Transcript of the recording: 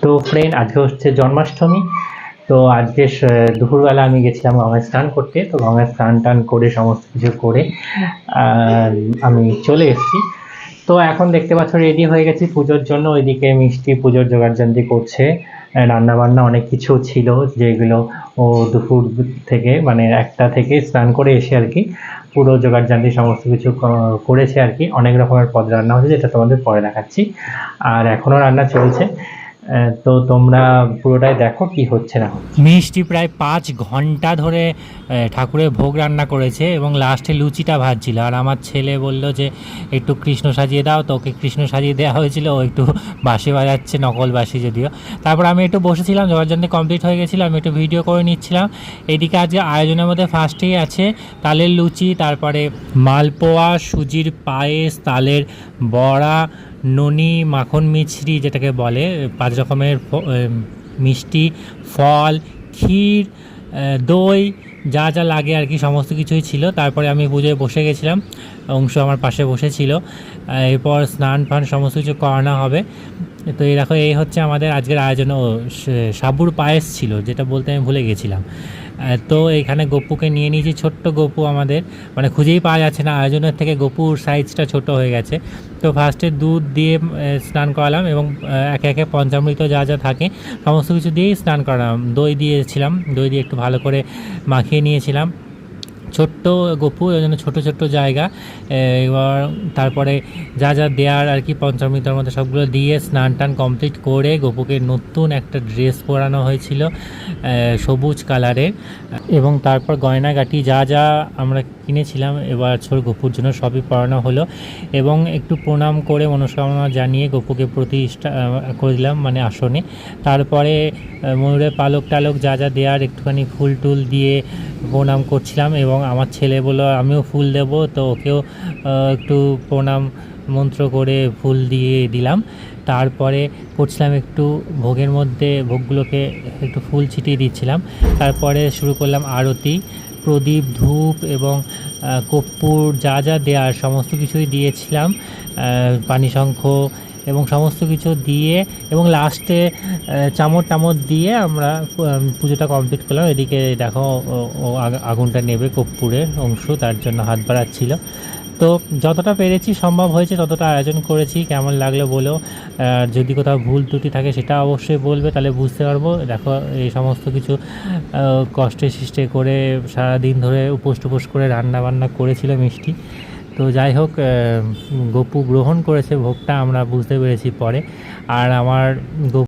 তো ফ্রেন্ড, আজকে হচ্ছে জন্মাষ্টমী। তো আজকে দুপুরবেলা আমি গেছিলাম গঙ্গায় স্নান করতে। তো গঙ্গায় স্নান টান করে সমস্ত কিছু করে আহ, আমি চলে এসেছি। তো এখন দেখতে পাচ্ছ রেডি হয়ে গেছি পুজোর জন্য। ওইদিকে মিষ্টি পুজোর জোগাড়যন্ত্রী করছে। রান্না বান্না অনেক কিছু ছিল, যেগুলো ও দুপুর থেকে মানে 1টা থেকে স্নান করে এসে আর কি পুরো জোগাড়যন্ত্রী সমস্ত কিছু করেছে আর কি। অনেক রকমের পদ রান্না হয়েছে, যেটা তোমাদের পরে দেখাচ্ছি। আর এখনো রান্না চলছে। তো তোমরা পুরোটাই দেখো কি হচ্ছে না হচ্ছে। মিষ্টি প্রায় 5 ঘন্টা ধরে ঠাকুরের ভোগ রান্না করেছে এবং লাস্টে লুচিটা ভাজছিল। আর আমার ছেলে বলল যে একটু কৃষ্ণ সাজিয়ে দাও, তো ওকে কৃষ্ণ সাজিয়ে দেওয়া হয়েছিল। ও একটু বাঁশি বাজাচ্ছে, নকল বাঁশি যদিও। তারপর আমি একটু বসেছিলাম, জোগাড়যন্ত্র কমপ্লিট হয়ে গেছিলো, আমি একটু ভিডিও করে নিচ্ছিলাম। এইদিকে আজকে আয়োজনের মধ্যে ফার্স্টেই আছে তালের লুচি, তারপরে মালপোয়া, সুজির পায়েস, তালের বড়া, ননি, মাখন মিছরি যেটাকে বলে, 5 রকমের মিষ্টি, ফল, ক্ষীর, দই, যা যা লাগে আর কি সমস্ত কিছুই ছিল। তারপরে আমি পুজোয় বসে গেছিলাম, অংশ আমার পাশে বসেছিল। এরপর স্নান ফান সমস্ত কিছু করানো হবে। তো এই দেখো, এই হচ্ছে আমাদের আজকের আয়োজন। ও সাবুর পায়েস ছিল, যেটা বলতে আমি ভুলে গেছিলাম। তো এখানে গপুকে নিয়ে নিয়েছি, ছোট্ট গপু আমাদের, মানে খুঁজেই পাওয়া যাচ্ছে না। আয়োজনের থেকে গপুর সাইজটা ছোট হয়ে গেছে। তো ফার্স্টে দুধ দিয়ে স্নান করালাম এবং একে একে পঞ্চামৃত যা যা থাকে সমস্ত কিছু দিয়েই স্নান করালাম। দই দিয়েছিলাম, দই দিয়ে একটু ভালো করে মাখিয়ে নিয়েছিলাম। ছোট্ট গপু, ওই জন্য ছোটো ছোট্টো জায়গা। এবার তারপরে যা যা দেওয়ার আর কি পঞ্চামৃতের মধ্যে সবগুলো দিয়ে স্নান টান কমপ্লিট করে গপুকে নতুন একটা ড্রেস পরানো হয়েছিল সবুজ কালারের। এবং তারপর গয়নাগাটি যা যা আমরা কিনেছিলাম এবার গপুর জন্য সবই পরানো হলো। এবং একটু প্রণাম করে মনস্কামনা জানিয়ে গপুকে প্রতিষ্ঠা করে দিলাম, মানে আসনে। তারপরে ময়ূরের পালক টালক যা যা দেওয়ার একটুখানি ফুল টুল দিয়ে প্রণাম করছিলাম। এবং আমার ছেলে বলল আমিও ফুল দেব, তো ওকেও একটু প্রণাম মন্ত্র করে ফুল দিয়ে দিলাম। তারপরে করছিলাম একটু ভোগের মধ্যে, ভোগগুলোকে একটু ফুল ছিটিয়ে দিচ্ছিলাম। তারপরে শুরু করলাম আরতি, প্রদীপ, ধূপ এবং কর্পূর যা যা দেওয়ার সমস্ত কিছুই দিয়েছিলাম, পানিশঙ্খ এবং সমস্ত কিছু দিয়ে। এবং লাস্টে চামচ টামচ দিয়ে আমরা পুজোটা কমপ্লিট করলাম। এদিকে দেখো ও আগুনটা নেবে কর্পূরের অংশ, তার জন্য হাত বাড়াচ্ছিল। তো যতটা পেরেছি সম্ভব হয়েছে ততটা আয়োজন করেছি। কেমন লাগলো বলো, যদি কোথাও ভুল ত্রুটি থাকে সেটা অবশ্যই বলবে, তাহলে বুঝতে পারবো। দেখো এই সমস্ত কিছু কষ্টে সৃষ্টে করে সারাদিন ধরে উপোস টুপোস করে রান্না বান্না করেছিল মিষ্টি। তো যাই হোক, গপু গ্রহণ করেছে ভোগটা, আমরা বুঝতে পেরেছি পরে। আর আমার